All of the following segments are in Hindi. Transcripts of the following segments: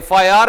FIR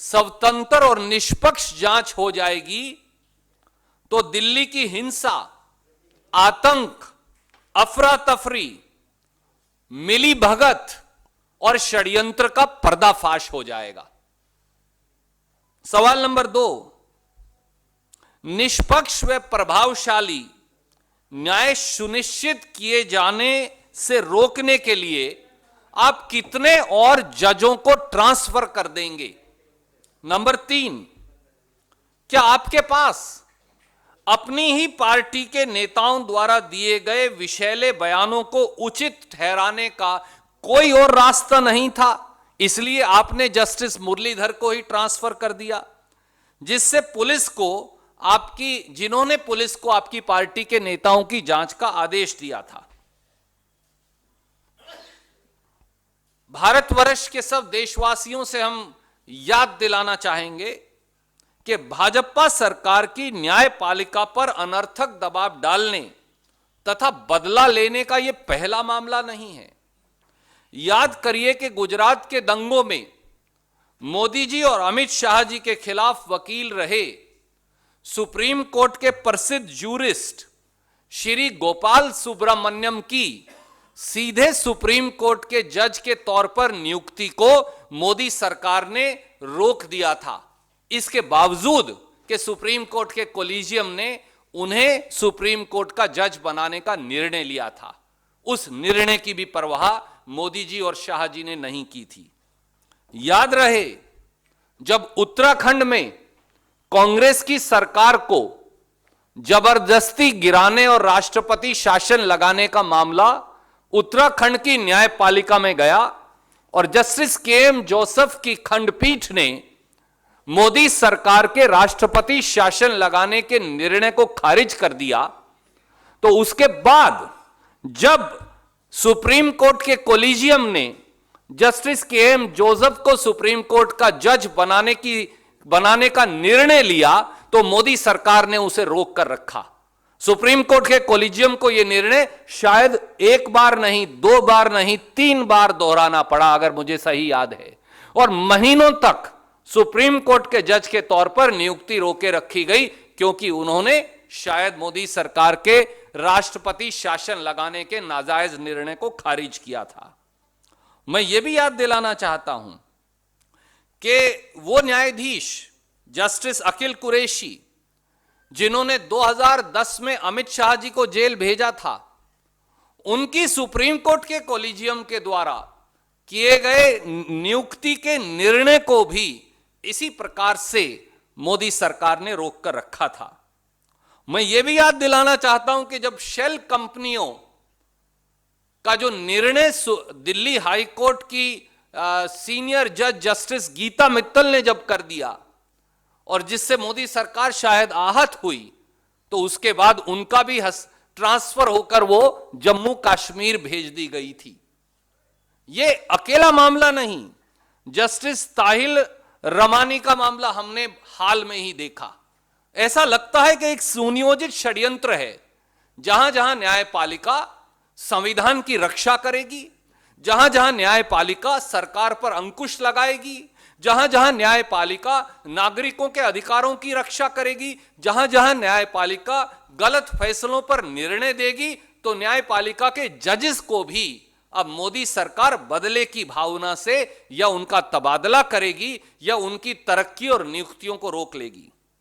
स्वतंत्र और निष्पक्ष जांच हो जाएगी तो दिल्ली की हिंसा, आतंक, अफरा तफरी, मिली भगत और षड्यंत्र का पर्दाफाश हो जाएगा। सवाल नंबर 2, निष्पक्ष व प्रभावशाली न्याय सुनिश्चित किए जाने से रोकने के लिए आप कितने और जजों को ट्रांसफर कर देंगे? नंबर 3, क्या आपके पास अपनी ही पार्टी के नेताओं द्वारा दिए गए विषैले बयानों को उचित ठहराने का कोई और रास्ता नहीं था, इसलिए आपने जस्टिस मुरलीधर को ही ट्रांसफर कर दिया, जिससे जिन्होंने पुलिस को आपकी पार्टी के नेताओं की जांच का आदेश दिया था? भारतवर्ष के सब देशवासियों से हम याद दिलाना चाहेंगे कि भाजपा सरकार की न्यायपालिका पर अनर्थक दबाव डालने तथा बदला लेने का यह पहला मामला नहीं है। याद करिए कि गुजरात के दंगों में मोदी जी और अमित शाह जी के खिलाफ वकील रहे सुप्रीम कोर्ट के प्रसिद्ध जूरिस्ट श्री गोपाल सुब्रमण्यम की सीधे सुप्रीम कोर्ट के जज के तौर पर नियुक्ति को मोदी सरकार ने रोक दिया था। इसके बावजूद कि सुप्रीम कोर्ट के कोलिजियम ने उन्हें सुप्रीम कोर्ट का जज बनाने का निर्णय लिया था, उस निर्णय की भी परवाह मोदी जी और शाह जी ने नहीं की थी। याद रहे, जब उत्तराखंड में कांग्रेस की सरकार को जबरदस्ती गिराने और राष्ट्रपति शासन लगाने का मामला उत्तराखंड की न्यायपालिका में गया और जस्टिस के.एम. जोसेफ की खंडपीठ ने मोदी सरकार के राष्ट्रपति शासन लगाने के निर्णय को खारिज कर दिया, तो उसके बाद जब सुप्रीम कोर्ट के कोलिजियम ने जस्टिस के.एम. जोसेफ को सुप्रीम कोर्ट का जज बनाने का निर्णय लिया, तो मोदी सरकार ने उसे रोक कर रखा। सुप्रीम कोर्ट के कोलिजियम को यह निर्णय शायद एक बार नहीं, 2 बार नहीं, 3 बार दोहराना पड़ा, अगर मुझे सही याद है, और महीनों तक सुप्रीम कोर्ट के जज के तौर पर नियुक्ति रोके रखी गई, क्योंकि उन्होंने शायद मोदी सरकार के राष्ट्रपति शासन लगाने के नाजायज निर्णय को खारिज किया था। मैं यह भी याद दिलाना चाहता हूं कि वो न्यायाधीश जस्टिस अकील कुरैशी जिन्होंने 2010 में अमित शाह जी को जेल भेजा था, उनकी सुप्रीम कोर्ट के कोलिजियम के द्वारा किए गए नियुक्ति के निर्णय को भी इसी प्रकार से मोदी सरकार ने रोक कर रखा था। मैं यह भी याद दिलाना चाहता हूं कि जब शेल कंपनियों का जो निर्णय दिल्ली हाई कोर्ट की सीनियर जज जस्टिस गीता मित्तल ने जब कर दिया और जिससे मोदी सरकार शायद आहत हुई, तो उसके बाद उनका भी ट्रांसफर होकर वो जम्मू कश्मीर भेज दी गई थी। ये अकेला मामला नहीं, जस्टिस ताहिल रमानी का मामला हमने हाल में ही देखा। ऐसा लगता है कि एक सुनियोजित षड्यंत्र है, जहां जहां न्यायपालिका संविधान की रक्षा करेगी, जहां जहां न्यायपालिका सरकार पर अंकुश लगाएगी, जहां जहां न्यायपालिका नागरिकों के अधिकारों की रक्षा करेगी, जहां जहां न्यायपालिका गलत फैसलों पर निर्णय देगी, तो न्यायपालिका के जजेस को भी अब मोदी सरकार बदले की भावना से या उनका तबादला करेगी या उनकी तरक्की और नियुक्तियों को रोक लेगी।